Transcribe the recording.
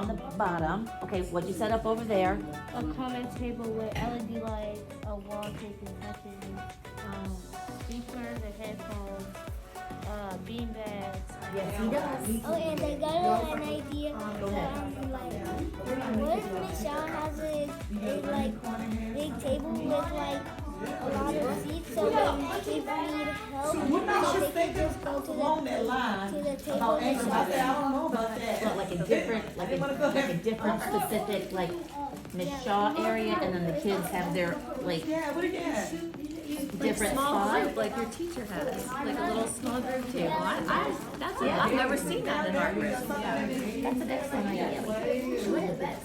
on the bottom. Okay, what'd you set up over there? A common table with LED lights, a wall taking touching, speakers and headphones, bean bags. Yes, he does. Oh, and I got an idea. Go ahead. What if Miss Shaw has a big table with like a lot of seats, so when kids need help, so they can just go to the table and Well, like a different specific, like Miss Shaw area, and then the kids have their, like, different Small spots. group, like your teacher has, like a little small group table. I've never seen that in our group. Yeah. That's an excellent idea. What is this?